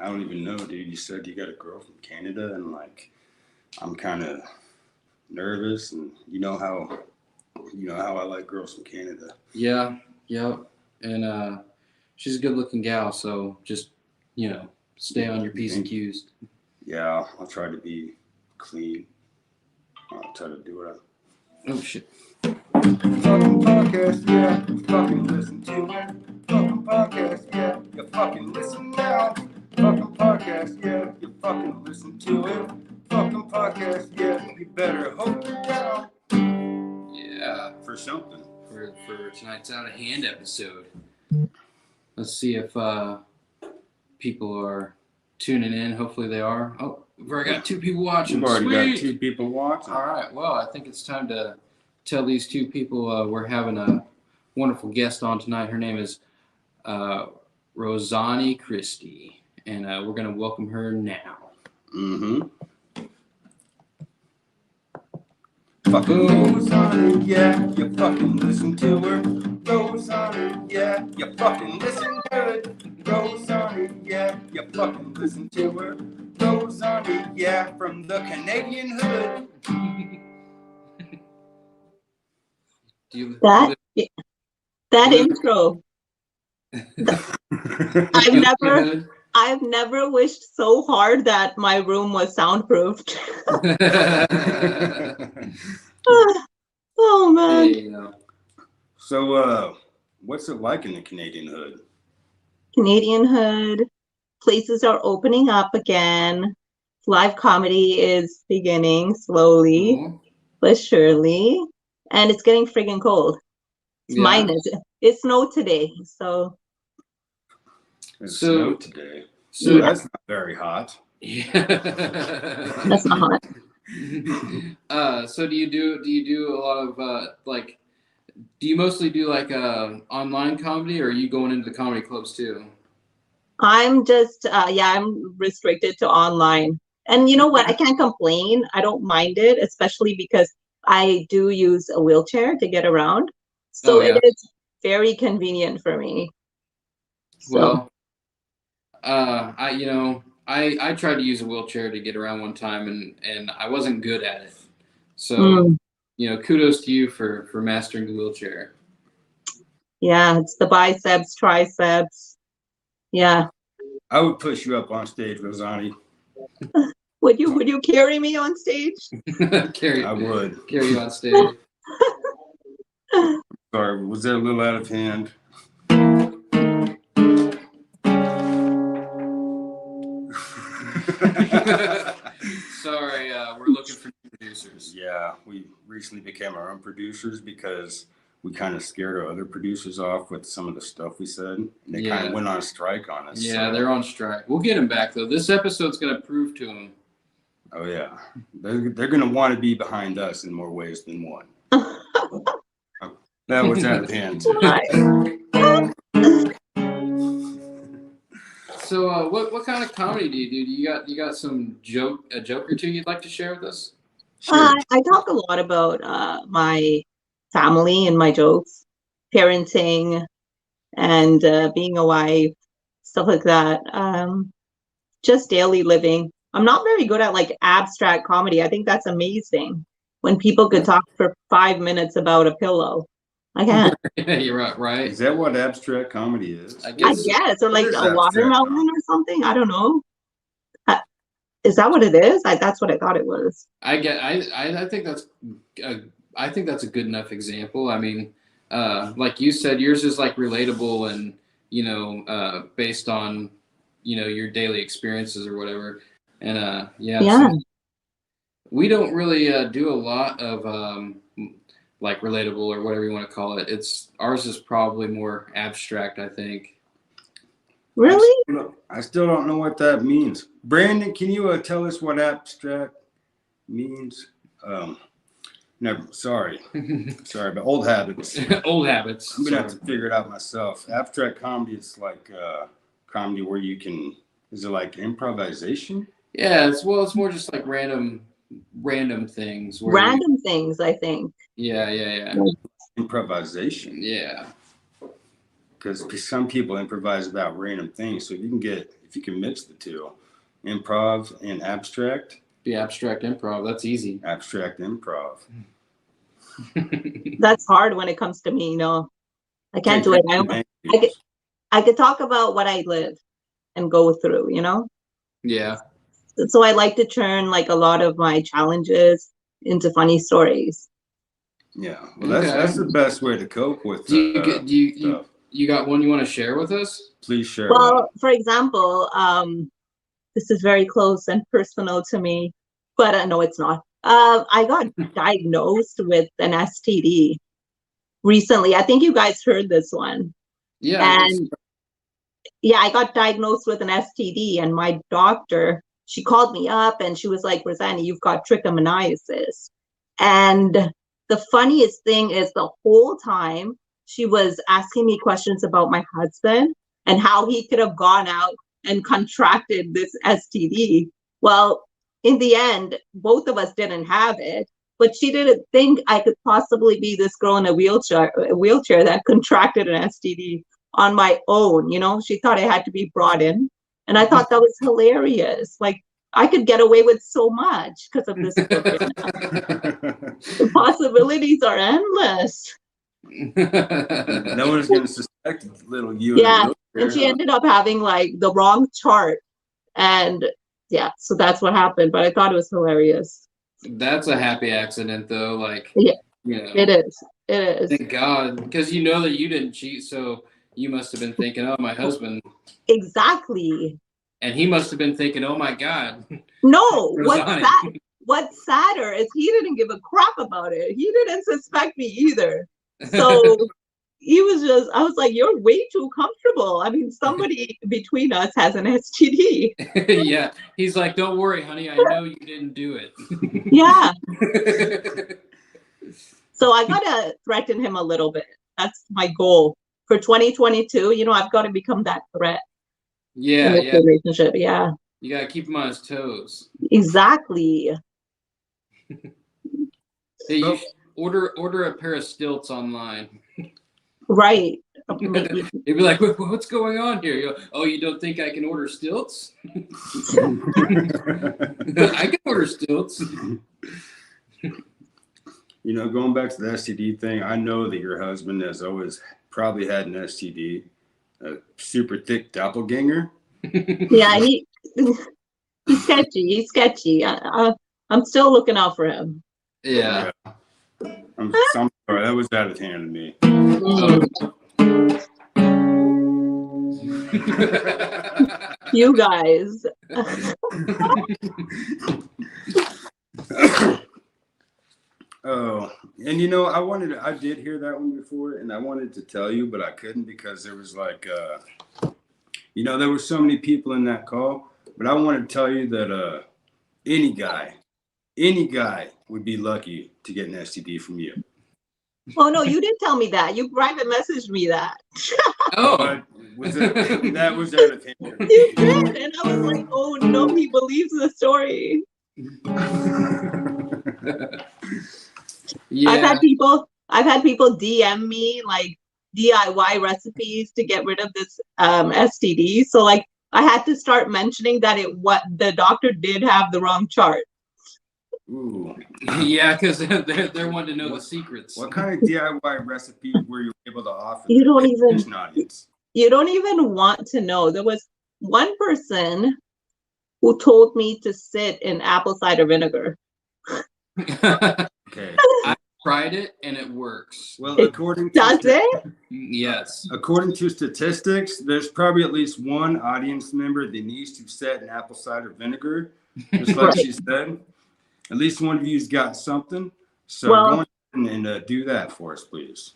I don't even know, dude. You said you got a girl from Canada, and like, I'm kind of nervous, and you know how I like girls from Canada. Yeah, yeah, and she's a good-looking gal, so just stay on your You p's and think? q's. Yeah, I'll try to be clean. I'll try to do what Oh shit. fucking podcast, yeah. You fucking listen to it. Fucking podcast, yeah. You fucking listen now. Fucking podcast, yeah. You fucking listen to it. Fucking podcast, yeah. You better hope you're down Yeah, for something. for tonight's Out of Hand episode. Let's see if people are tuning in. Hopefully they are. Oh, we've already got 2 people watching. We've already Sweet. got 2 people watching. All right. Well, I think it's time to tell these 2 people we're having a wonderful guest on tonight. Her name is Rosani Christy, and we're going to welcome her now. Mm-hmm. Fucking Rosani, yeah, you fucking listen to her. Rosani, yeah, you fucking listen to it. Rosani, yeah, you fucking listen to her. Rosani, yeah, from the Canadian hood. That intro. I've never wished so hard that my room was soundproofed. Oh man. Hey, So, what's it like in the Canadian hood? Canadian hood. Places are opening up again. Live comedy is beginning slowly but surely. And it's getting friggin' cold. It's minus. It snowed today, so. It snowed today. So yeah. That's not very hot. Yeah. That's not hot. So do you do a lot of like? Do you mostly do like online comedy, or are you going into the comedy clubs too? I'm just I'm restricted to online. And you know what? I can't complain. I don't mind it, especially because I do use a wheelchair to get around. So it is very convenient for me. So. Well, I tried to use a wheelchair to get around one time, and I wasn't good at it. So, kudos to you for mastering the wheelchair. Yeah, it's the biceps, triceps. Yeah. I would push you up on stage, Rosani. Would you carry me on stage? I would carry you on stage. Sorry, was that a little out of hand? Sorry, we're looking for producers. Yeah, we recently became our own producers because we kind of scared our other producers off with some of the stuff we said. And they kind of went on a strike on us. Yeah, they're on strike. We'll get them back, though. This episode's going to prove to them. Oh, yeah. They're going to want to be behind us in more ways than one. That was out of hand. So, what kind of comedy do you do? You got a joke or two you'd like to share with us? Sure. I talk a lot about my family and my jokes, parenting, and being a wife, stuff like that. Just daily living. I'm not very good at like abstract comedy. I think that's amazing when people could talk for 5 minutes about a pillow. I can't. You're right. Is that what abstract comedy is? I guess, or like a watermelon or something. I don't know. Is that what it is? That's what I thought it was. I think that's a good enough example. I mean, like you said, yours is like relatable and based on your daily experiences or whatever. And so we don't really do a lot of like relatable or whatever you want to call it. Ours is probably more abstract, I think. Really? I still don't know what that means. Brandon, can you tell us what abstract means? No, sorry, but old habits. Old habits. I'm gonna have to figure it out myself. Abstract comedy is like comedy where you can. Is it like improvisation? Yeah, it's more just like random things. Random things, I think. Yeah. Improvisation. Yeah. Because some people improvise about random things. So if if you can mix the two, improv and abstract. The abstract improv, that's easy. Abstract improv. That's hard when it comes to me. I can't do it. I could talk about what I live and go through, Yeah. So I like to turn like a lot of my challenges into funny stories. Yeah, well, that's the best way to cope with. You got one you want to share with us? Please share. Well, for example, this is very close and personal to me, but no, it's not. I got diagnosed with an STD recently. I think you guys heard this one. Yeah. And yeah, I got diagnosed with an STD, and my doctor, she called me up and she was like, Rosani, you've got trichomoniasis. And the funniest thing is the whole time she was asking me questions about my husband and how he could have gone out and contracted this STD. Well, in the end, both of us didn't have it, but she didn't think I could possibly be this girl in a wheelchair that contracted an STD on my own. She thought I had to be brought in. And I thought that was hilarious. Like, I could get away with so much because of this. The possibilities are endless. No one's going to suspect little you. Yeah, and she ended up having like the wrong chart. And yeah, so that's what happened. But I thought it was hilarious. That's a happy accident, though. Like, yeah, it is. It is. Thank God, because you know that you didn't cheat, so you must have been thinking, "Oh, my husband." Exactly. And he must have been thinking, "Oh my God." No, what's sadder is he didn't give a crap about it. He didn't suspect me either. So I was like, you're way too comfortable. I mean, somebody between us has an STD. Yeah. He's like, don't worry, honey. I know you didn't do it. Yeah. So I got to threaten him a little bit. That's my goal for 2022. I've got to become that threat. Yeah. In this relationship. Yeah. You got to keep him on his toes. Exactly. Hey, you order a pair of stilts online. Right. They'd be like, what's going on here? You go, oh, you don't think I can order stilts? I can order stilts. Going back to the STD thing, I know that your husband has always probably had an STD, a super thick doppelganger. Yeah, he's sketchy. He's sketchy. I'm still looking out for him. Yeah. I'm sorry, that was out of hand to me. You guys. Oh, and I did hear that one before, and I wanted to tell you, but I couldn't because there was like, there were so many people in that call. But I wanted to tell you that any guy would be lucky to get an STD from you. Oh no, you didn't tell me that. You private messaged me that. Oh, that was out of hand. You did, and I was like, oh no, he believes the story. Yeah. I've had people DM me like DIY recipes to get rid of this STD. So like I had to start mentioning that the doctor did have the wrong chart. Ooh. Yeah, because they're wanting to know the secrets. What kind of DIY recipe were you able to offer? You don't even want to know. There was one person who told me to sit in apple cider vinegar. Okay. I tried it and it works. Well, does it? Yes. According to statistics, there's probably at least one audience member that needs to sit in apple cider vinegar, just like she said. At least one of you's got something. So go on and do that for us, please.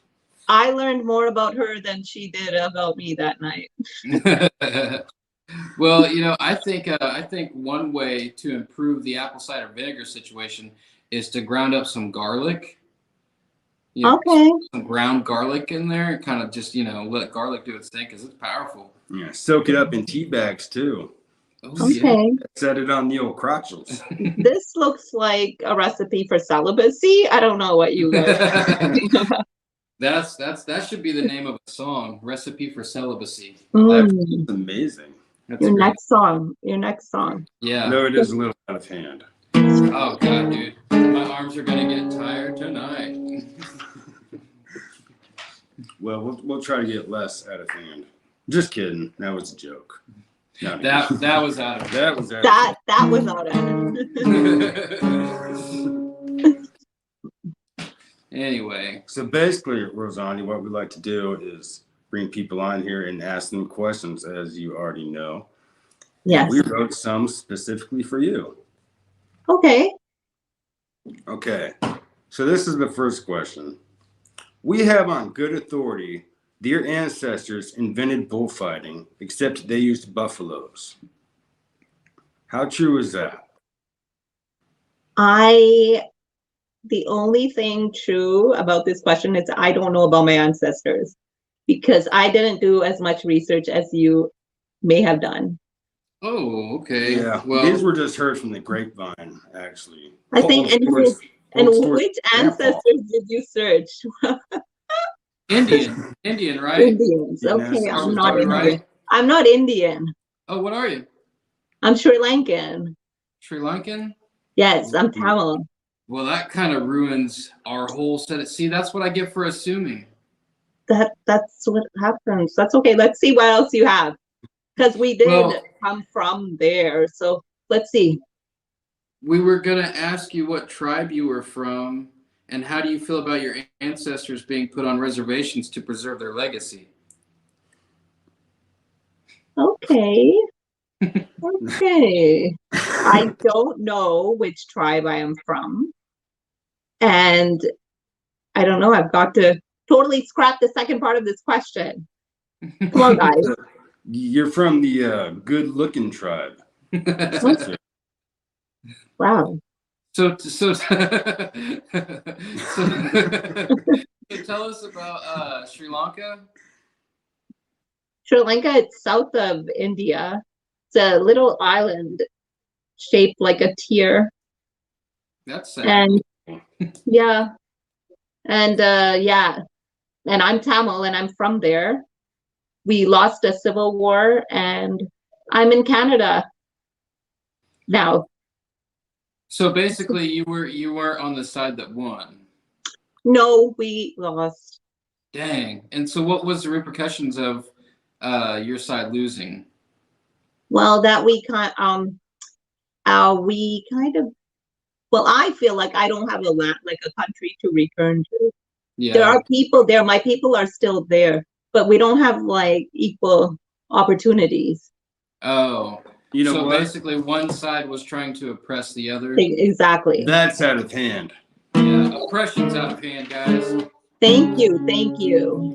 I learned more about her than she did about me that night. Well, I think one way to improve the apple cider vinegar situation is to ground up some garlic. Okay. Some ground garlic in there, and kind of just let garlic do its thing because it's powerful. Yeah, soak it up in tea bags too. Oh, okay. Yeah. Set it on the old crotchels. This looks like a recipe for celibacy. I don't know what you guys. That should be the name of a song, Recipe for Celibacy. That's amazing. That's Your great. next song. Your next song. Yeah. No, it is a little out of hand. Oh God, dude, my arms are gonna get tired tonight. Well, we'll try to get less out of hand. Just kidding. That was a joke. No, That was out of that was out That was out of Anyway, So basically, Rosani, what we like to do is bring people on here and ask them questions, as you already know. Yes. And we wrote some specifically for you. Okay. Okay. So this is the first question. We have on good authority that your ancestors invented bullfighting, except they used buffaloes. How true is that? The only thing true about this question is I don't know about my ancestors because I didn't do as much research as you may have done. oh, okay. Yeah. Well, These were just heard from the grapevine, actually. I think, and which ancestors did you search? Indian, right? Indians. Okay, I'm not Indian. Right? I'm not Indian. Oh, what are you? I'm Sri Lankan. Sri Lankan? Yes, I'm Tamil. Well, that kind of ruins our whole set. See, that's what I get for assuming. That's what happens. That's okay. Let's see what else you have. Because we did come from there. So let's see. We were going to ask you what tribe you were from and how do you feel about your ancestors being put on reservations to preserve their legacy? Okay. Okay. I don't know which tribe I am from. And I don't know. I've got to totally scrap the second part of this question. Come on, guys. You're from the good-looking tribe. Wow. So tell us about Sri Lanka. Sri Lanka, it's south of India. It's a little island shaped like a tear. That's sad. And yeah. And yeah. And I'm Tamil and I'm from there. We lost a civil war and I'm in Canada now. So basically you weren't on the side that won. No, we lost. Dang. And so what was the repercussions of your side losing? Well, that we kind of well, I feel like I don't have a land, like a country to return to. Yeah. There are people there. My people are still there, but we don't have like equal opportunities. Oh, you know so what? Basically one side was trying to oppress the other. Exactly. That's out of hand. Yeah, oppression's out of hand, guys. Thank you. Thank you.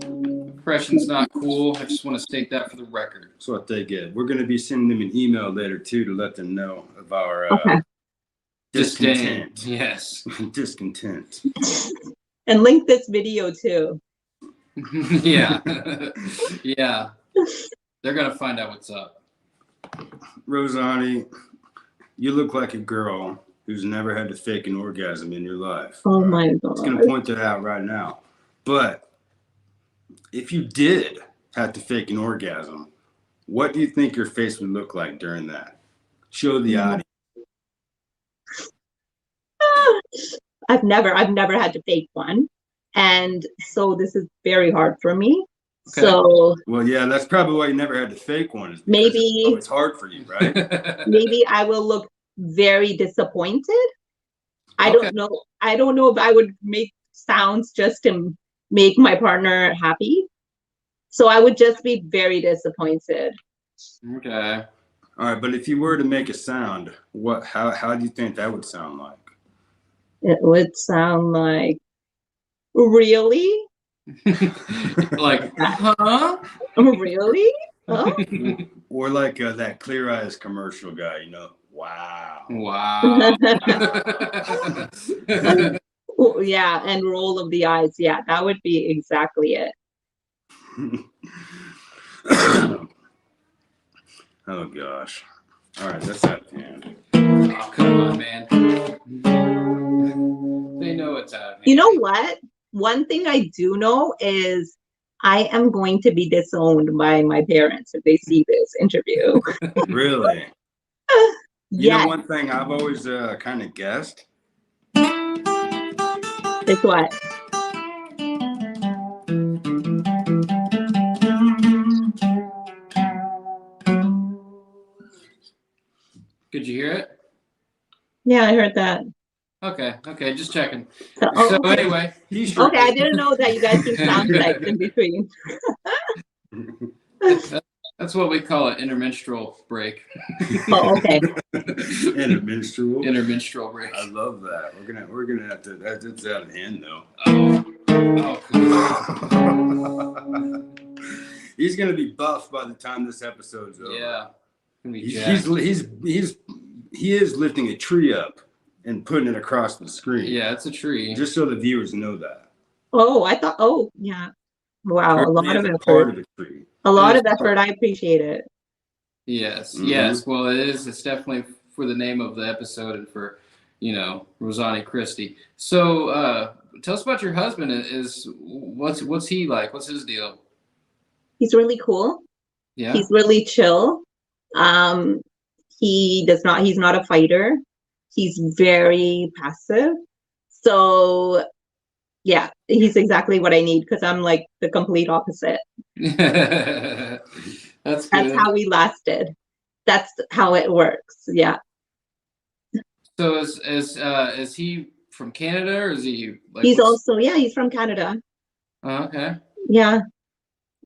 Oppression's not cool. I just want to state that for the record. That's what they get. We're going to be sending them an email later, too, to let them know of our discontent. Yes. Discontent. And link this video, too. Yeah. Yeah. They're going to find out what's up. Rosani, you look like a girl who's never had to fake an orgasm in your life. Oh, my God. I was going to point that out right now. But if you did have to fake an orgasm, what do you think your face would look like during that? Show the audience. I've never had to fake one. And so this is very hard for me. Okay. So well, yeah, that's probably why you never had to fake one. Maybe it's hard for you, right? Maybe I will look very disappointed. I don't know. I don't know if I would make sounds just to make my partner happy. So I would just be very disappointed. Okay. All right, but if you were to make a sound, how do you think that would sound like? It would sound like, really? Like, huh? Really? Huh? Or like that Clear Eyes commercial guy, you know? Wow. Wow. Yeah, and roll of the eyes. Yeah, that would be exactly it. Oh, gosh. All right, that's out of hand. Oh, come on, man. They know it's out of hand. You know what? One thing I do know is I am going to be disowned by my parents if they see this interview. Really? You know, Yes, one thing I've always kind of guessed. it's what? Could you hear it? Yeah, I heard that. Okay, just checking. So, So okay. anyway, He sure Okay, I didn't know that you guys do sound effects in between. that's what we call an intermenstrual break. Oh, okay. Intermenstrual. Intermenstrual break. I love that. We're gonna have to. That's out of hand though. Oh, cool. He's gonna be buff by the time this episode's over. Yeah. Gonna be He is lifting a tree up and putting it across the screen. Yeah, it's a tree. Just so the viewers know that. Oh, I thought. Oh, yeah. Wow, a lot of Part effort. of a tree. A lot of effort. I appreciate it. Yes, Mhm. yes. Well, it is. It's definitely for the name of the episode and for, Rosani Christy. So, tell us about your husband. What's he like? What's his deal? He's really cool. Yeah. He's really chill. He's not a fighter. He's very passive. So yeah, he's exactly what I need because I'm like the complete opposite. That's good. That's how we lasted. That's how it works. Yeah. So is he from Canada or is he like? He's from Canada. Oh, okay. Yeah.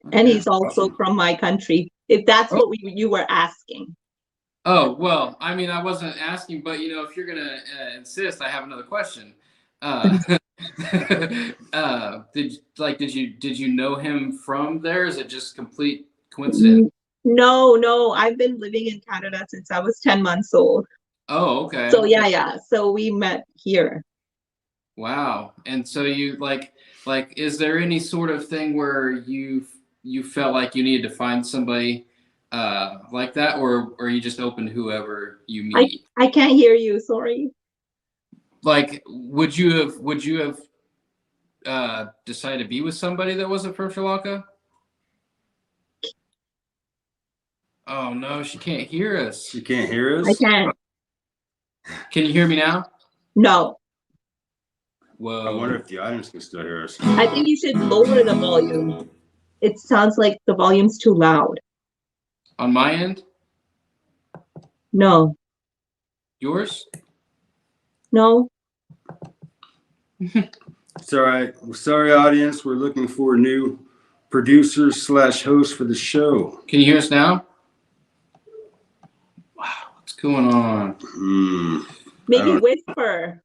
And Okay. he's also from my country. If that's what you were asking. Oh, well, I mean, I wasn't asking, but if you're gonna insist, I have another question. Did you know him from there? Is it just complete coincidence? No. I've been living in Canada since I was 10 months old. Oh, okay. So yeah. So we met here. Wow. And so you like, is there any sort of thing where you felt like you needed to find somebody like that, or are you just open to whoever you meet? I can't hear you. Sorry. Like, would you have decided to be with somebody that wasn't from Sri Lanka? Oh no, she can't hear us. You can't hear us? I can't. Can you hear me now? No. Whoa. I wonder if the audience can still hear us. I think you should lower the volume. It sounds like the volume's too loud. On my end? No. Yours? No. It's all right. We're sorry, audience. We're looking for a new producer/host for the show. Can you hear us now? Wow, what's going on? Maybe whisper.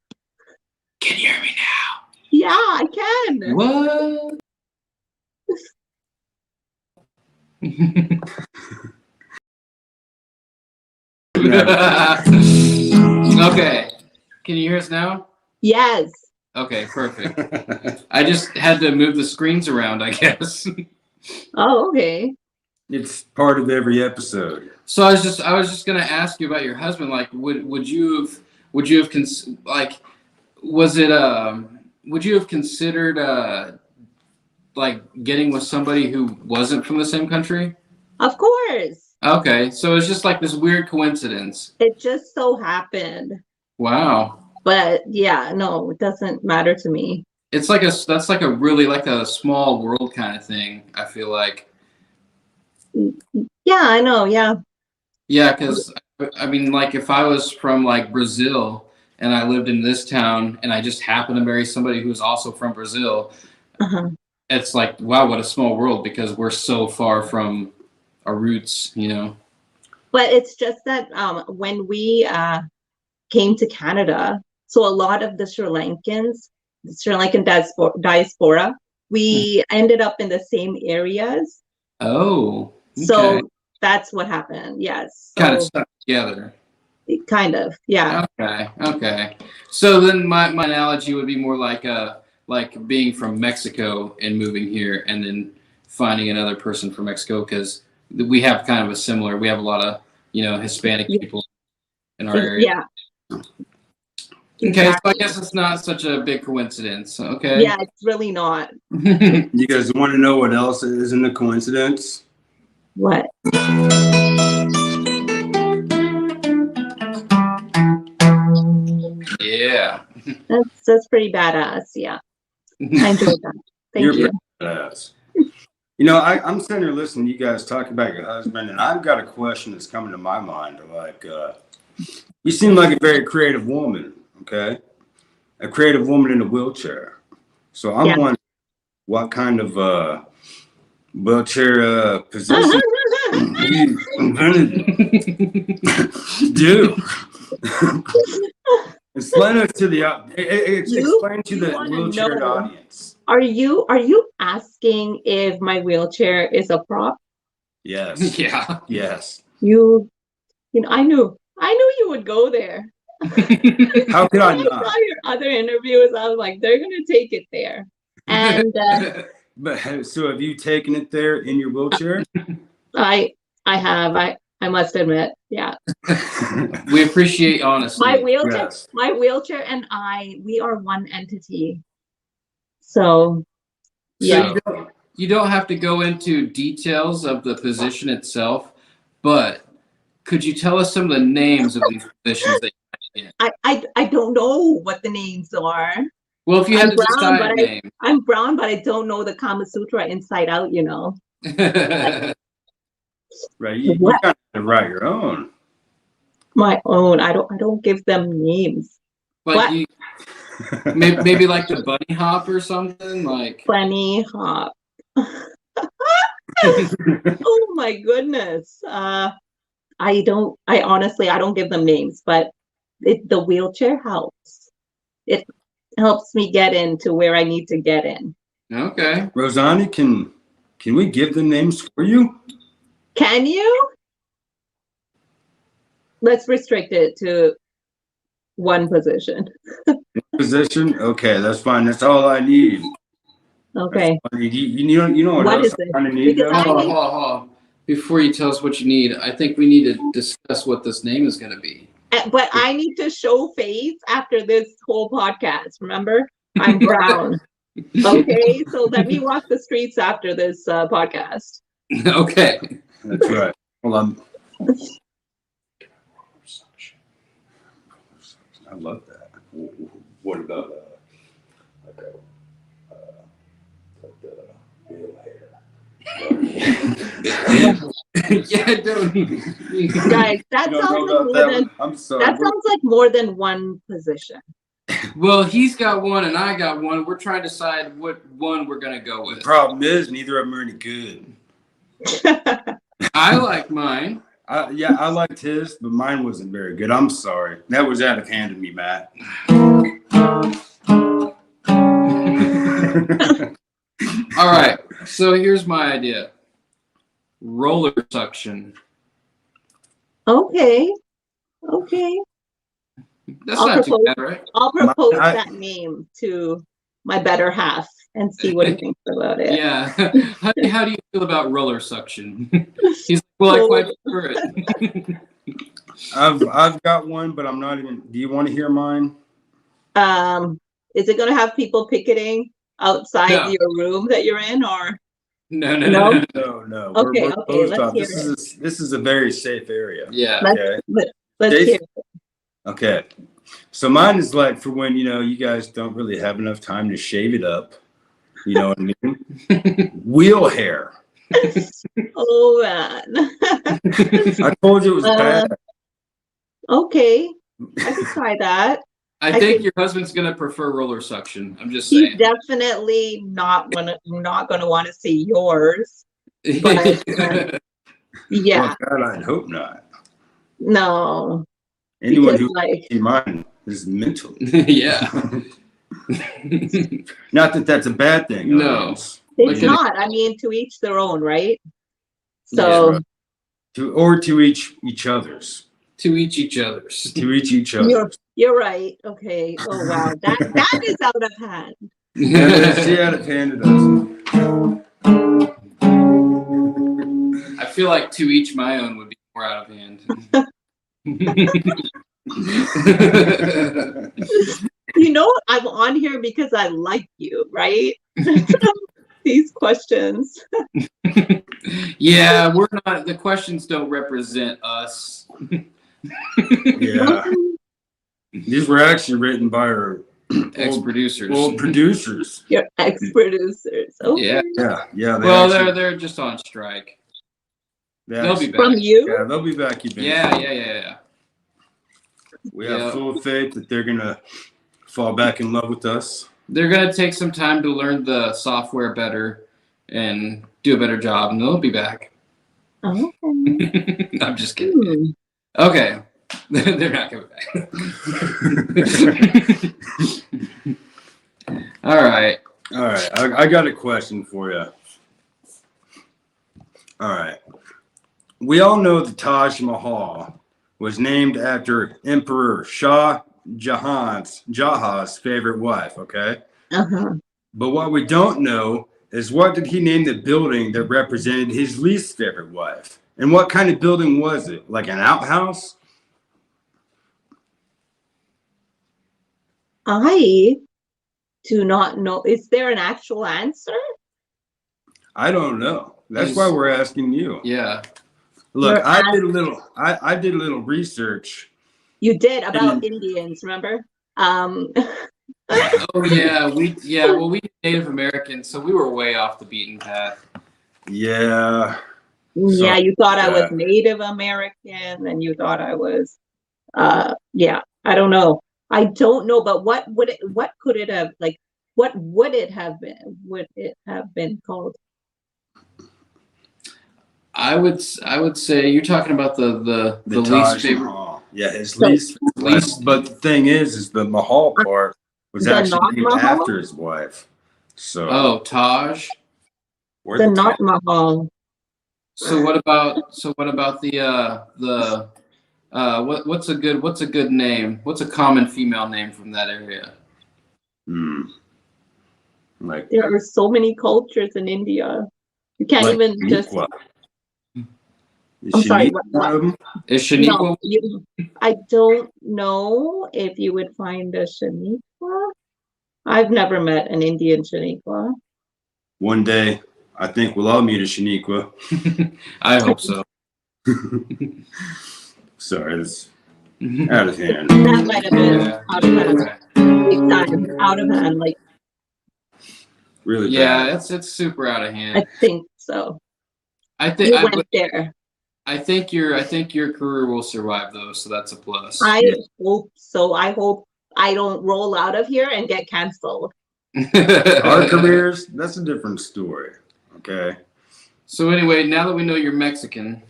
Can you hear me now? Yeah, I can. What? Okay. Can you hear us now? Yes. Okay, perfect. I just had to move the screens around, I guess. Oh, okay. It's part of every episode. So I was just gonna ask you about your husband. Like, would you have would you have considered like getting with somebody who wasn't from the same country? Of course. Okay, so it's just like this weird coincidence. It just so happened. Wow. But yeah, no, it doesn't matter to me. It's like that's like a really like a small world kind of thing, I feel like. Yeah, I know. Yeah. Yeah, because I mean, like if I was from like Brazil and I lived in this town and I just happened to marry somebody who's also from Brazil, it's like, wow, what a small world because we're so far from our roots, But it's just that when we came to Canada, so a lot of the Sri Lankan diaspora, we ended up in the same areas. Oh, okay. So that's what happened. Yes. So Kind of stuck together. Kind of, yeah. Okay. So then my analogy would be more like being from Mexico and moving here and then finding another person from Mexico because we have kind of we have a lot of, Hispanic people in our area. Yeah. Okay, so I Exactly. guess it's not such a big coincidence. Okay. Yeah, it's really not. You guys want to know what else isn't a coincidence? What? Yeah. That's pretty badass. Yeah, I enjoyed that. Thank You're you. pretty badass. You know, I'm sitting here listening to you guys talk about your husband, and I've got a question that's coming to my mind. Like, you seem like a very creative woman, okay? A creative woman in a wheelchair. So I'm Yeah. wondering what kind of wheelchair position you invented to do. Explain it to the explain to You the wanna wheelchaired know. audience. Are you asking if my wheelchair is a prop? Yes. Yeah. Yes. You know, I knew you would go there. How could I When I not? saw your other interviews, I was like, they're gonna take it there. And But so have you taken it there in your wheelchair? I have. I must admit, yeah. We appreciate honesty. My wheelchair, Yes. and we are one entity. So yeah. So you don't have to go into details of the position itself, but could you tell us some of the names of these positions that you might I don't know what the names are. Well, if you had I'm to brown, decide names. I'm brown, but I don't know the Kama Sutra inside out, you know. Right. You What? got to write your own. My own. I don't give them names. Like What? you, maybe like the bunny hop or something. Like Bunny hop. Oh my goodness. I honestly, I don't give them names, but the wheelchair helps. It helps me get into where I need to get in. Okay. Rosani, can we give the names for you? Can you? Let's restrict it to one position. Position? Okay, that's fine. That's all I need. Okay. You know what What else is I it? kind of need Because though? Hold on. Before you tell us what you need, I think we need to discuss what this name is going to be. But I need to show face after this whole podcast. Remember, I'm brown. Okay, so let me walk the streets after this podcast. Okay. That's right. Hold on. I love that. What about like the wheel hair? Yeah, don't. Guys, that You don't sounds know like about more that than one? I'm sorry. that sounds like more than one position. Well, he's got one and I got one. We're trying to decide what one we're going to go The with. problem is neither of them are any good. I like mine. Yeah, I liked his, but mine wasn't very good. I'm sorry. That was out of hand of me, Matt. All right. So here's my idea. Roller suction. Okay. That's I'll not too propose- bad, right? I'll propose that name to my better half and see what he thinks about it. Yeah. How do you feel about roller suction? He's like, well, I quite prefer it. I've got one, but I'm not even. Do you want to hear mine? Is it gonna have people picketing outside your room that you're in, or No. No. Okay, We're okay, closed let's off. hear This is a very safe area. Yeah. let's hear it. Okay. So mine is like for when you guys don't really have enough time to shave it up. You know what I mean? Wheel hair. Oh man. I told you it was bad. Okay, I can try that. I think your husband's gonna prefer roller suction. I'm just saying. He's definitely not gonna want to see yours. But yeah. Well, God, I'd hope not. No. Anyone who like see mine is mental. Yeah. Not that that's a bad thing. No. It's not. I mean, to each their own, right? So to each other's. To each other's. To each other's. You're right. Okay. Oh wow, that is out of hand. She out of hand it us. I feel like to each my own would be more out of hand. You know, I'm on here because I like you, right? These questions. Yeah, we're not. The questions don't represent us. Yeah. These were actually written by our Ex-producers. old producers. Your ex-producers. Okay. Yeah. Yeah. Well, they're just on strike. They'll be back. From you? Yeah, they'll be back eventually. Yeah. We have full faith that they're gonna fall back in love with us. They're gonna take some time to learn the software better and do a better job, and they'll be back. Okay. I'm just kidding. Okay. They're not coming back. All right. I got a question for you. All right. We all know the Taj Mahal was named after Emperor Shah Jahan's favorite wife, okay? But what we don't know is what did he name the building that represented his least favorite wife? And what kind of building was it? Like an outhouse? I do not know. Is there an actual answer? I don't know. That's why we're asking you. Yeah. Look, I did a little research. You did about Indians, remember? Oh yeah, we Native Americans, so we were way off the beaten path. Yeah. Yeah, you thought I was Native American, and you thought I was yeah, I don't know. I don't know, but what could it have, like, what would it have been called? I would say you're talking about the least favorite. Mahal. Yeah, his least. But the thing is the Mahal part was actually named after his wife. So. Taj. The not Mahal. So what about the what's a good name? What's a common female name from that area? Like there are so many cultures in India. You can't even just. I'm sorry. What? Is Shaniqua? No, I don't know if you would find a Shaniqua. I've never met an Indian Shaniqua. One day, I think we'll all meet a Shaniqua. I hope so. Sorry, it's out of hand. That might have been out of hand. Big time. Out of hand, like. Really? Yeah, it's super out of hand. I think so. I think you went there. I think your career will survive though, so that's a plus. I hope so. I hope I don't roll out of here and get canceled. Our careers, that's a different story. Okay. So anyway, now that we know you're Mexican.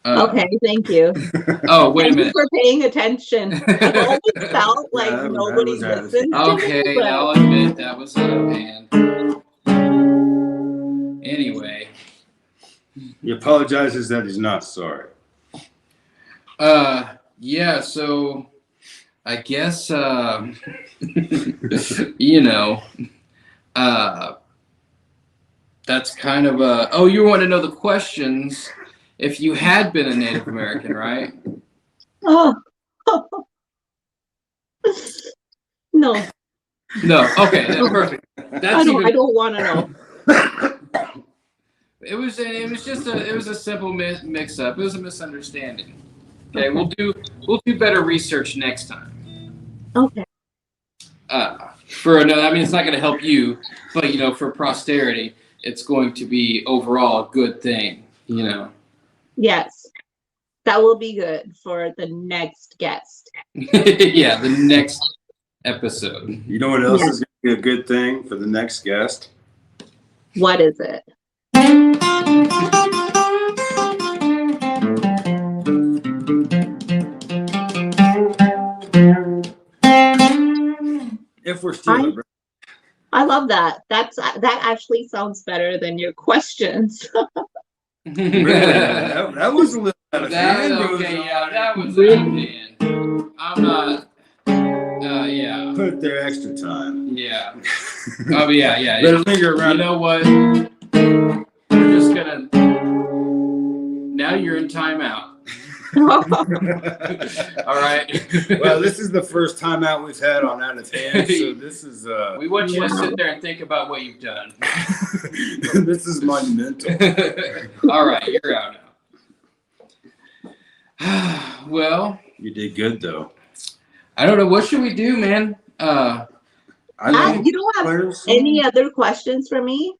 Okay, thank you. Oh, wait a minute. Thank you for paying attention. I've always felt like nobody listened. Okay, I'll admit that was out of hand. Anyway. He apologizes that he's not sorry. Yeah, so I guess you know, that's kind of oh, you want to know the questions if you had been a Native American, right? Oh. No. Okay, perfect. I don't want to know. It was a simple mix-up. It was a misunderstanding. Okay, we'll do better research next time. Okay. It's not going to help you, but for posterity, it's going to be overall a good thing. Yes, that will be good for the next guest. Yeah, the next episode. You know what else is going to be a good thing for the next guest? What is it? If we're still I love that. That actually sounds better than your questions. Really? That was a little out of hand. Okay, yeah, that was out of hand. I'm not. Yeah. Put their extra time. Yeah. Oh yeah. Better linger around. You know what? We're just gonna. Now you're in timeout. All right. Well, this is the first time out we've had on Out of Hand, so this is we want you to sit there and think about what you've done. this is monumental. All right, you're out now. Well, you did good though. I don't know. What should we do, man? You don't have any other questions for me?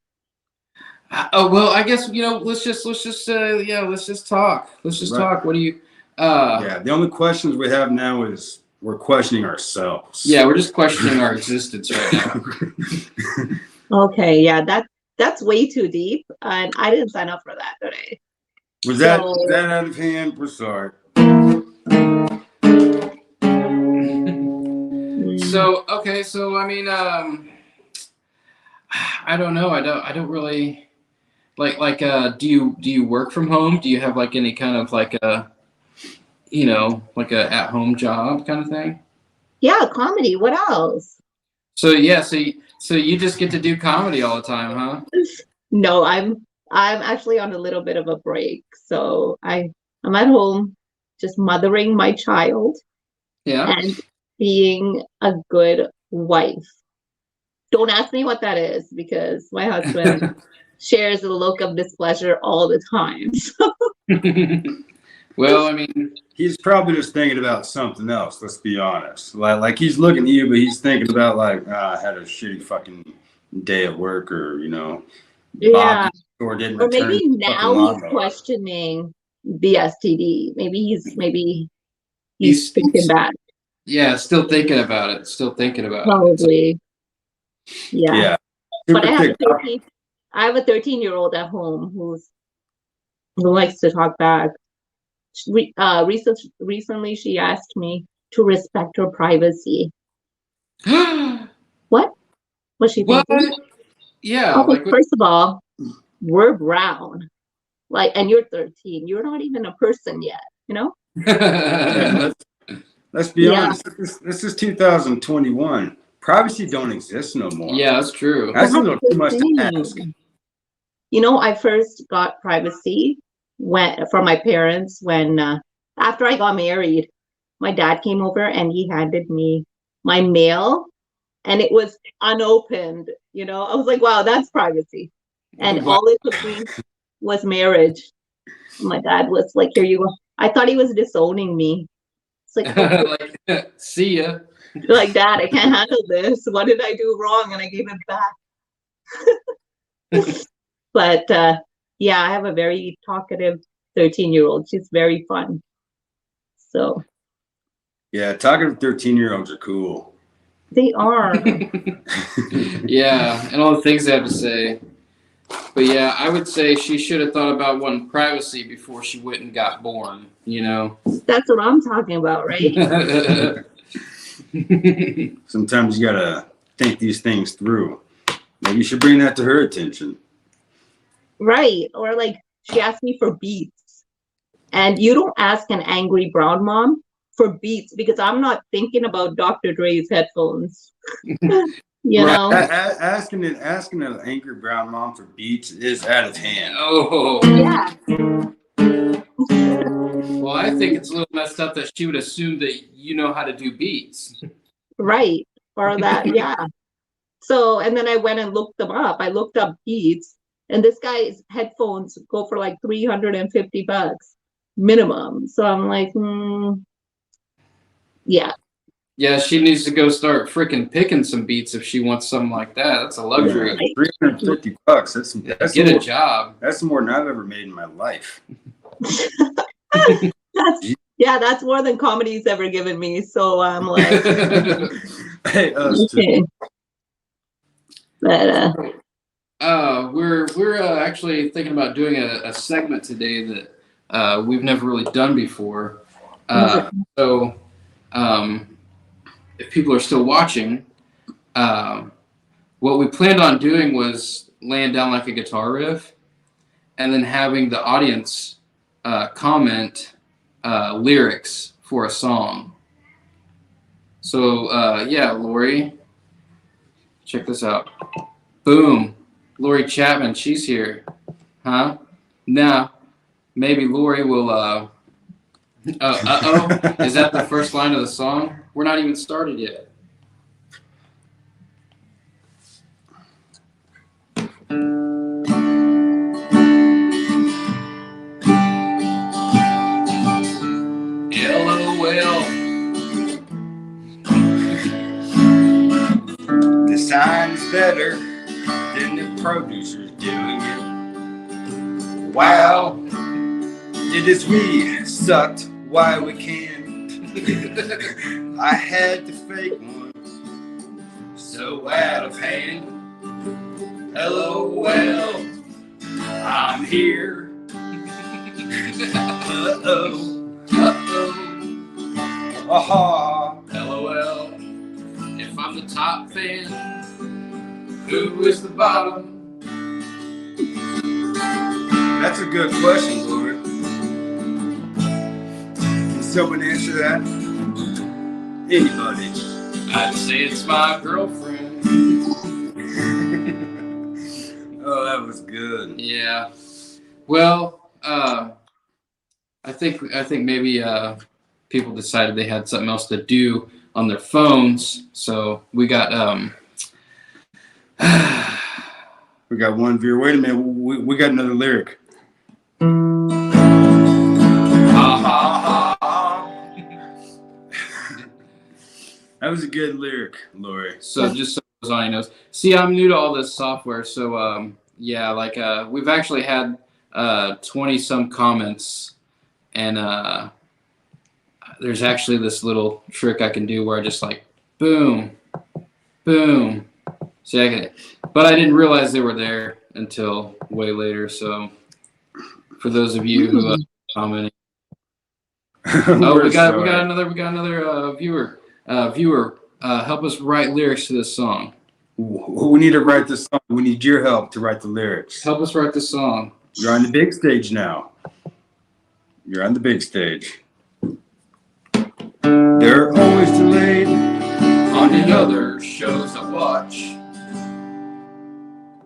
Oh well, I guess let's just talk. Let's just talk. What do you? Yeah, the only questions we have now is we're questioning ourselves. Yeah, we're just questioning our existence right now. Okay, yeah, that's way too deep, and I didn't sign up for that today. Was that Out of Hand? We're sorry. So okay, so I mean, I don't know. I don't really like. Do you work from home? Do you have like any kind of like a at home job kind of thing? Yeah, comedy. What else? So yeah, so you just get to do comedy all the time, huh? No, I'm actually on a little bit of a break. So I'm at home just mothering my child. Yeah. And being a good wife. Don't ask me what that is because my husband shares a look of displeasure all the time. Well, I mean, he's probably just thinking about something else. Let's be honest. Like he's looking at you, but he's thinking about like, I had a shitty fucking day at work, or yeah, or maybe now he's questioning the STD. Maybe he's thinking back. Yeah, still thinking about it. Probably. Yeah. But I have a 13-year-old at home who likes to talk back. Recently, she asked me to respect her privacy. What? Was she thinking? What? Yeah. Okay, first of all, we're brown. And you're 13. You're not even a person yet, Let's be honest. This is 2021. Privacy don't exist no more. Yeah, that's true. That's a little too much to ask. I first got privacy from my parents when after I got married. My dad came over and he handed me my mail, and it was unopened. I was like, wow, that's privacy. And all it took me was marriage. My dad was like, here you go. I thought he was disowning me. It's like, see ya. Like, Dad, I can't handle this. What did I do wrong? And I gave it back. But yeah, I have a very talkative 13-year-old. She's very fun. So. Yeah, talkative 13-year-olds are cool. They are. Yeah, and all the things they have to say. But yeah, I would say she should have thought about wanting privacy before she went and got born, That's what I'm talking about, right? Sometimes you gotta think these things through. Maybe you should bring that to her attention. Right. Or she asked me for beats. And you don't ask an angry brown mom for beats because I'm not thinking about Dr. Dre's headphones. Asking an angry brown mom for beats is out of hand. Oh. Yeah. Well, I think it's a little messed up that she would assume that you know how to do beats. Right. Or that, yeah. So, and then I went and looked them up. I looked up beats, and this guy's headphones go for like $350 minimum. So I'm like, yeah. Yeah, she needs to go start freaking picking some beats if she wants something like that. That's a luxury. $350. That's get a job. That's more than I've ever made in my life. That's more than comedy's ever given me. So I'm like, hey, okay. But we're actually thinking about doing a segment today that we've never really done before. So if people are still watching, what we planned on doing was laying down like a guitar riff and then having the audience comment lyrics for a song. So yeah, Lori, check this out. Boom, Lori Chapman, she's here, huh? Now, maybe Lori will Is that the first line of the song? We're not even started yet. LOL. The sound's better than the producer's doing it. Wow, it is we sucked while we can. I had to fake one, so out of hand. LOL, I'm here. Aha. LOL. If I'm the top fan, who is the bottom? That's a good question, Lord. Can someone answer that? Anybody? I'd say it's my girlfriend. Oh, that was good. Yeah. Well, I think maybe people decided they had something else to do on their phones, so we got We got one viewer. Wait a minute. We got another lyric. That was a good lyric, Lori. So just so Rosani knows. See, I'm new to all this software, so yeah, like we've actually had 20 some comments, and there's actually this little trick I can do where I just like boom, boom. See, but I didn't realize they were there until way later. So for those of you who commenting, we got another viewer. Viewer, help us write lyrics to this song. We need to write this song. We need your help to write the lyrics. Help us write this song. You're on the big stage now. You're on the big stage. They're always delayed On the other shows I watch.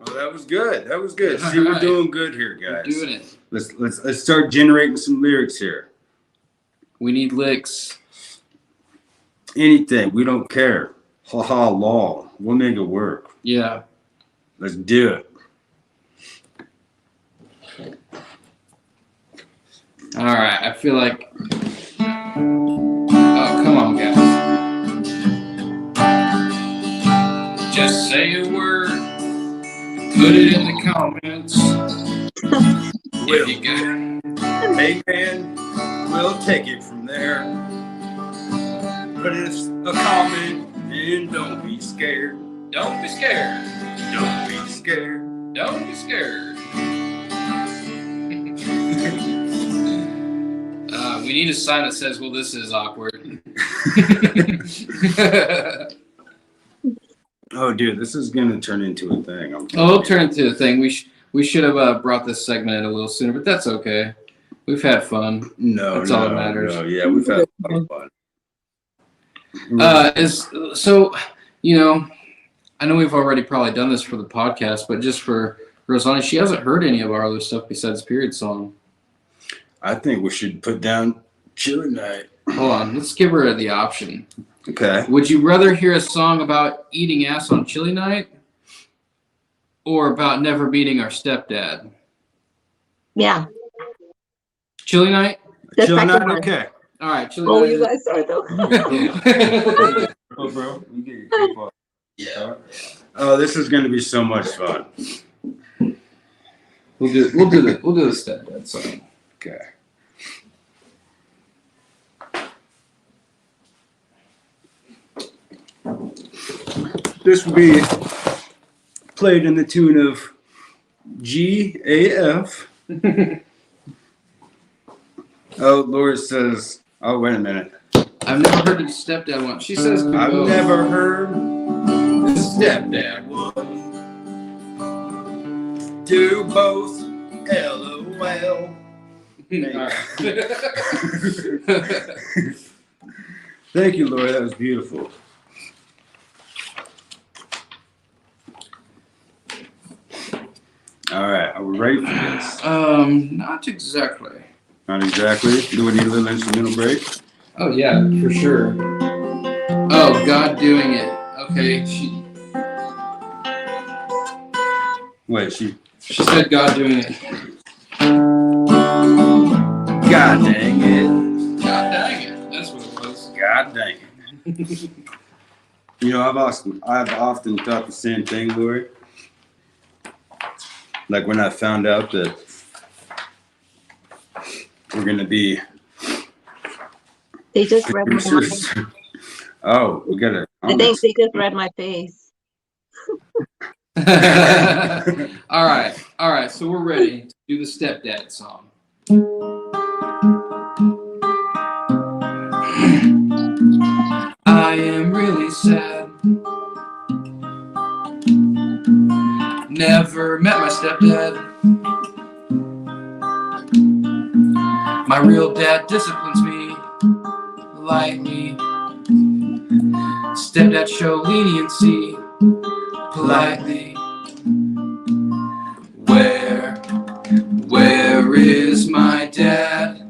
Oh, that was good. That was good. All See, we're right. doing good here, guys. We're doing it. Let's start generating some lyrics here. We need licks. Anything. We don't care. Ha ha lol. We'll make it work. Yeah. Let's do it. All right. I feel like. Oh, come on, guys. Just say a word. Put it in the comments. If you got it. Hey man, we'll take it from there. Put it a comment and don't be scared. Don't be scared. Don't be scared. Don't be scared. We need a sign that says, well, this is awkward. Oh, dude, this is going to turn into a thing. It'll turn into a thing. We should have brought this segment in a little sooner, but that's okay. We've had fun. That's all that matters. No, yeah, we've had a lot of fun. So, you know, I know we've already probably done this for the podcast, but just for Rosani, she hasn't heard any of our other stuff besides Period Song. I think we should put down Chili Night. Hold on, let's give her the option. Okay. Would you rather hear a song about eating ass on Chili Night or about never meeting our stepdad? Yeah. Chili Night? The Chili second Night, one. All okay. right, Chili Oh, Night. you guys are though. Oh, bro, you get your cup off. Yeah. Oh, this is going to be so much fun. We'll do the stepdad song. Okay. This will be played in the tune of G-A-F. Oh, Laura says, oh, wait a minute. I've never heard the stepdad one. She says, I've oh, never heard the stepdad one. do both. LOL. All right. Thank you, Laura. That was beautiful. All right. Are we ready for this? Not exactly. Not exactly. Do we need a little instrumental break? Oh yeah, for sure. Oh, God doing it. Okay, Wait, she said God doing it. God dang it. God dang it. That's what it was. God dang it. You know, I've often thought the same thing, Lori. Like when I found out that we're gonna be. They just read my mind. Oh, we got it. I think they just read my face. All right. So we're ready to do the stepdad song. I am really sad. Never met my stepdad. My real dad disciplines me lightly. Stepdad show leniency politely. Where is my dad?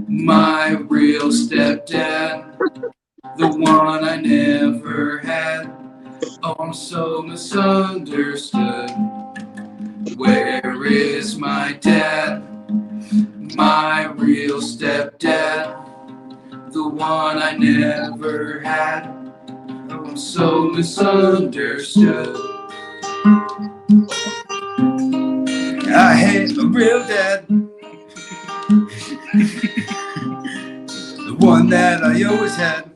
My real stepdad, the one I never had. Oh, I'm so misunderstood. Where is my dad? My real stepdad, the one I never had. Oh, I'm so misunderstood. I hate a real dad. The one that I always had.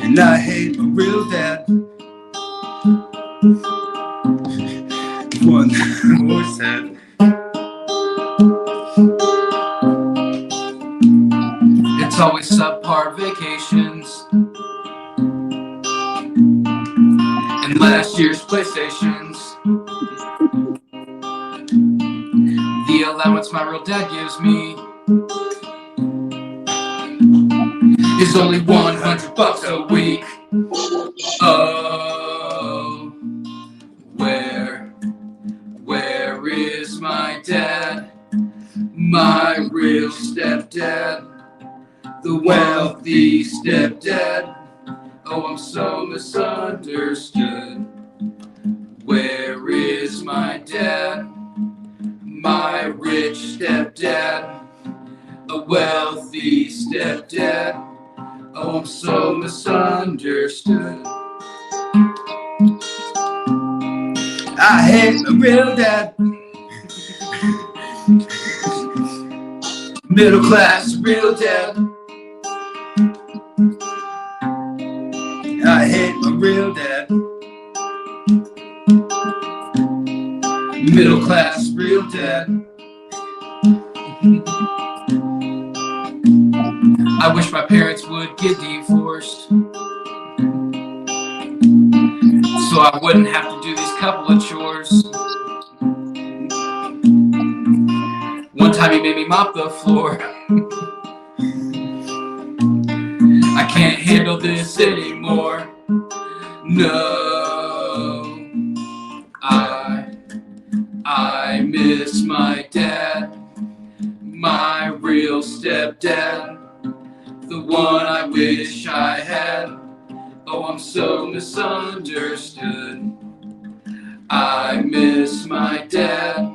And I hate a real dad. The one that I always had. It's always subpar vacations and last year's PlayStations. The allowance my real dad gives me is only $100 a week. Oh, where is my dad? My real stepdad, the wealthy stepdad. Oh, I'm so misunderstood. Where is my dad? My rich stepdad, a wealthy stepdad. Oh, I'm so misunderstood. I hate a real dad. Middle class real dad. I hate a real dad. Middle class real dad. I wish my parents would get divorced so I wouldn't have to do these couple of chores. One time he made me mop the floor. I can't handle this anymore. No, I miss my dad, my real stepdad, the one I wish I had. Oh, I'm so misunderstood. I miss my dad,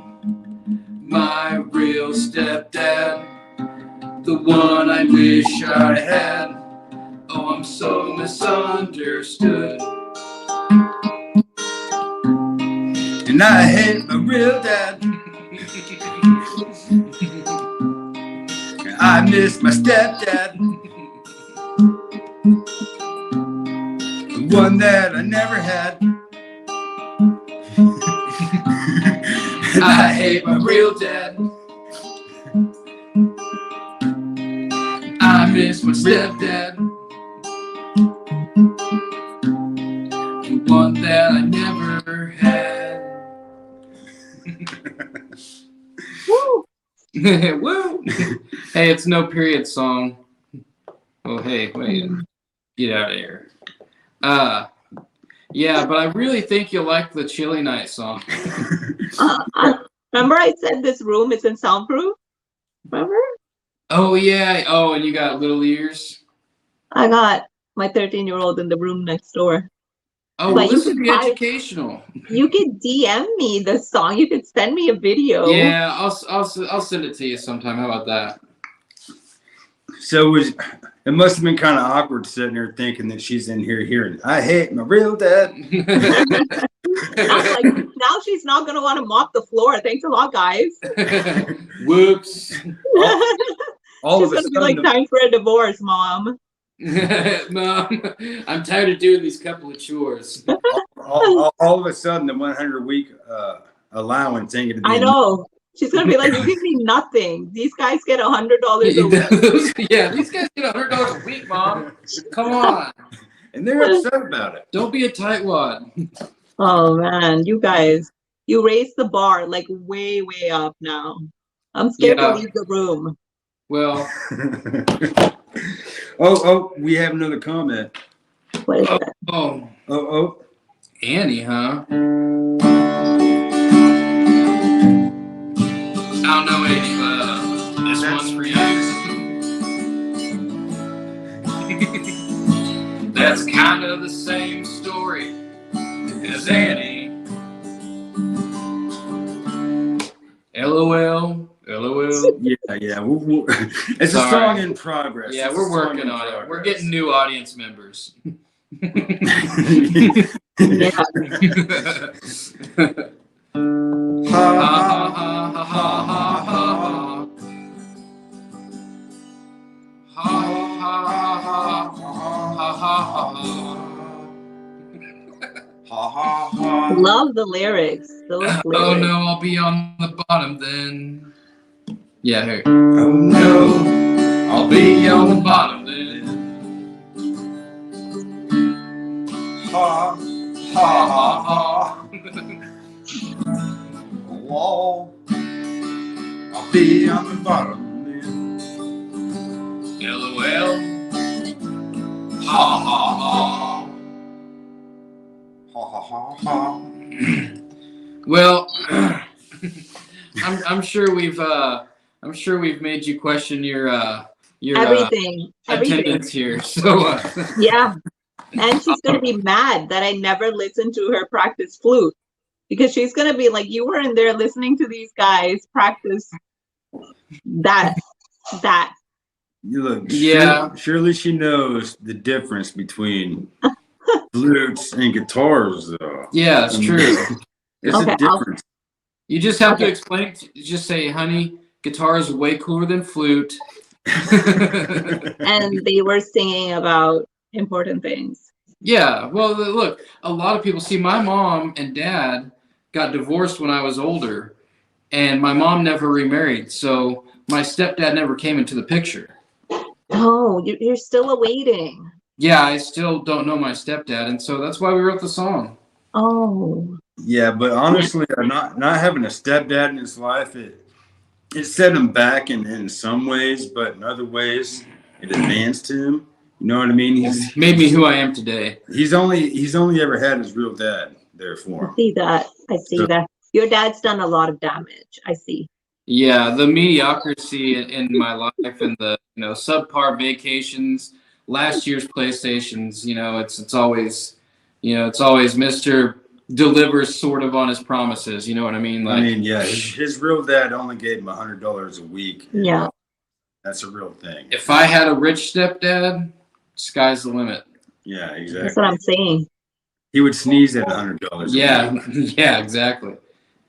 my real stepdad, the one I wish I had. Oh, I'm so misunderstood. And I hate my real dad. I miss my stepdad. The one that I never had. And I hate my real dad. I miss my stepdad, the one that I never had. Woo! Woo! Hey, it's no period song. Oh, hey, wait. Get out of here. Yeah, but I really think you'll like the Chilly Night song. Remember I said this room isn't soundproof? Remember? Oh yeah. Oh, and you got little ears. I got my 13-year-old in the room next door. Oh, well, But this would be educational. you could DM me the song. You could send me a video. Yeah, I'll send it to you sometime. How about that? So it must have been kind of awkward sitting there thinking that she's in here hearing, I hate my real dad. I'm like, now she's not going to want to mop the floor. Thanks a lot, guys. Whoops. All She's of a going to be like, sudden, time for a divorce, Mom. Mom, I'm tired of doing these couple of chores. all of a sudden, the 100-week allowance ain't gonna be I know. She's going to be like, you give me nothing. These guys get $100 a week. Yeah, these guys get $100 a week, Mom. Come on. And they're upset about it. Don't be a tightwad. Oh, man. You guys, you raised the bar like way, way up now. I'm scared to leave the room. Well. Oh, we have another comment. What is that? Oh. Annie, huh? I don't know, Annie, but this one's for you. That's kind of the same story as Annie. LOL. Yeah. It's a song in progress. Yeah, we're working on it. We're getting new audience members. Love the lyrics. Those lyrics. Oh no, I'll be on the bottom then. Yeah, here. Oh no, I'll be on the bottom then. Ha ha ha. Whoa. I'll be on the bottom then. LOL. Ha ha ha. Ha ha ha ha. Well, I'm sure we've made you question your everything attendance here. So yeah, and she's gonna be mad that I never listened to her practice flute, because she's gonna be like, you were in there listening to these guys practice that. You look. Yeah. Surely she knows the difference between flutes and guitars, though. Yeah, it's true. It's a difference. You just have to explain. Just say, honey, guitar is way cooler than flute. And they were singing about important things. Yeah. Well, look, a lot of people see my mom and dad got divorced when I was older, and my mom never remarried. So my stepdad never came into the picture. Oh, you're still awaiting. Yeah, I still don't know my stepdad, and so that's why we wrote the song. Oh. Yeah, but honestly, not having a stepdad in his life, it set him back in some ways, but in other ways, it advanced him. You know what I mean? He's made me who I am today. He's only ever had his real dad there for him. I see that. that. Your dad's done a lot of damage. I see. Yeah, the mediocrity in my life and the subpar vacations, last year's PlayStations. It's always Mr. delivers sort of on his promises. You know what I mean? Like, his real dad only gave him $100 a week. Yeah, that's a real thing. If I had a rich stepdad, sky's the limit. Yeah, exactly. That's what I'm saying. He would sneeze at $100. Yeah, yeah, exactly.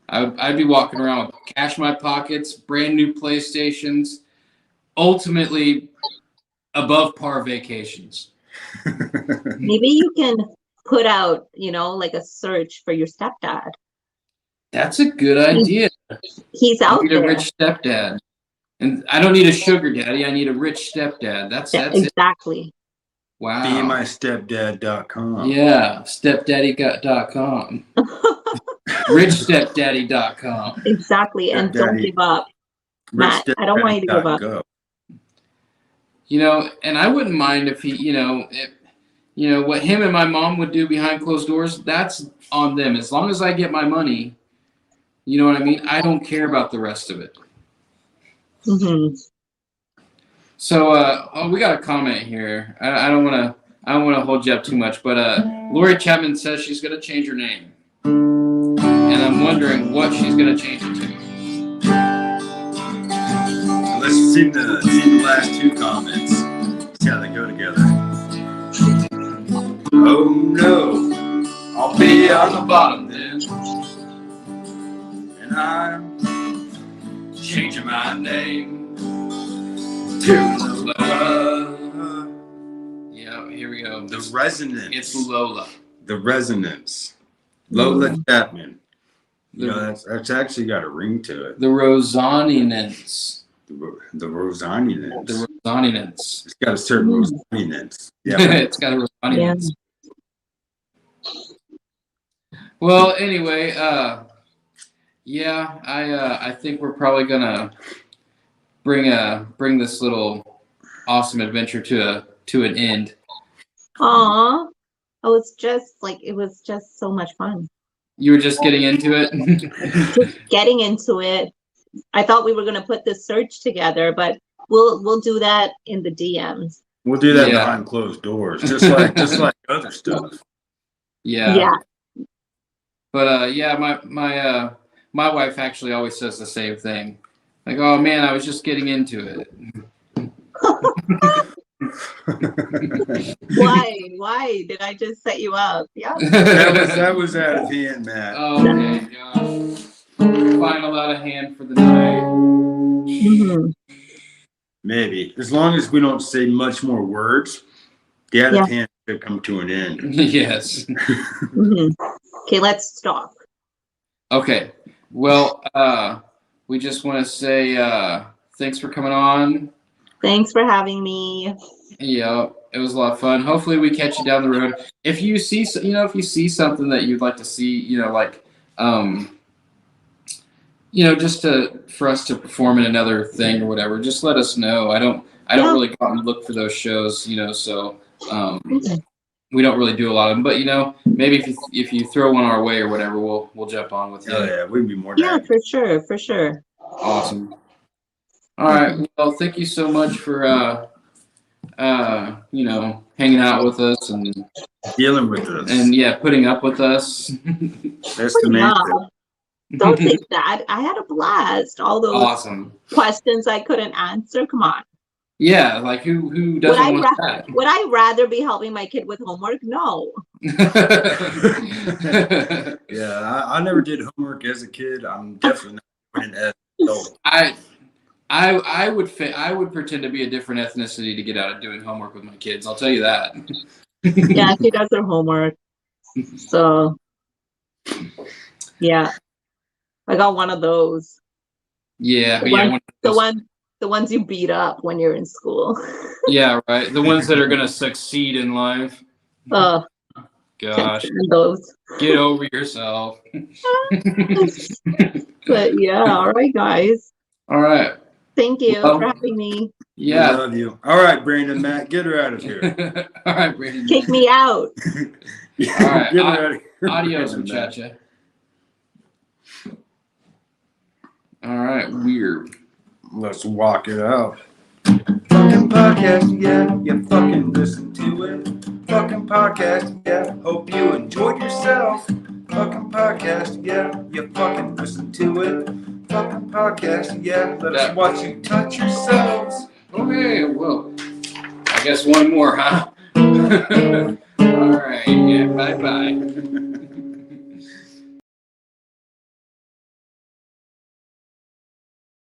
I'd be walking around with cash in my pockets, brand new PlayStations, ultimately above par vacations. Maybe you can put out, like a search for your stepdad. That's a good idea. He's out there. I need a rich stepdad. And I don't need a sugar daddy. I need a rich stepdad. That's exactly. It. Wow. BeMyStepdad.com. Yeah, stepdaddy.com. RichStepdaddy.com. Exactly. And don't give up. Matt, I don't want you to give up. And I wouldn't mind if he, what him and my mom would do behind closed doors, that's on them. As long as I get my money, You know what I mean? I don't care about the rest of it. Mm-hmm. So, we got a comment here. I don't want to hold you up too much, but Lori Chapman says she's going to change her name, and I'm wondering what she's going to change it to. Let's see the last two comments. See how they go together. Oh no, I'll be on the bottom then, and I'm changing my name to Lola. Yeah, here we go. The Resonance. It's Lola. The Resonance. Lola Chapman. You know, that's actually got a ring to it. The Rosani-nance. The Rosani-nance. The Rosani-nance. It's got a certain Rosani-nance. Yeah. It's got a Rosani-nance. Well, anyway, yeah, I think we're probably gonna bring this little awesome adventure to an end. Aw, it was just so much fun. You were just getting into it. Just getting into it. I thought we were gonna put this search together, but we'll do that in the DMs. We'll do that behind closed doors, just like other stuff. Yeah. Yeah. But yeah, my wife actually always says the same thing. Like, oh man, I was just getting into it. Why did I just set you up? Yeah. that was out of hand, Matt. Oh, okay, gosh. Final out of hand for the night. Mm-hmm. Maybe. As long as we don't say much more words, the out of hand should come to an end. Yes. Mm-hmm. Okay, let's stop. Okay. Well, we just want to say thanks for coming on. Thanks for having me. Yeah, it was a lot of fun. Hopefully we catch you down the road. If you see, if you see something that you'd like to see, like, just for us to perform in another thing or whatever, just let us know. I don't really go out and look for those shows, so we don't really do a lot of them. But maybe if you throw one our way or whatever, we'll jump on with you. Oh yeah, we'd be more than happy. For sure. Awesome. All right. Well, thank you so much for hanging out with us and dealing with us and putting up with us. That's the main thing. Don't think that. I had a blast. All those awesome questions I couldn't answer. Come on. Yeah, like who doesn't want that? Would I rather be helping my kid with homework? No. Yeah, I never did homework as a kid. I'm definitely not doing it as an adult. I would pretend to be a different ethnicity to get out of doing homework with my kids. I'll tell you that. Yeah, she does her homework. So, yeah, I got one of those. Yeah, the ones you beat up when you're in school. Yeah, right. The ones that are gonna succeed in life. Oh, gosh, those. Get over yourself. But yeah, all right, guys. All right. Thank you for having me. Yeah. I love you. All right, Brandon, Matt, get her out of here. All right, Brandon. Kick me out. Yeah, all right. Get her out of here. Adios, muchacha. All right, weird. Let's walk it out. Fucking podcast, yeah, you fucking listen to it. Fucking podcast, yeah, hope you enjoyed yourself. Fucking podcast, yeah, you fucking listen to it. Fucking podcast, yeah, let us watch you touch yourselves. Okay, well, I guess one more, huh? All right, yeah, bye-bye.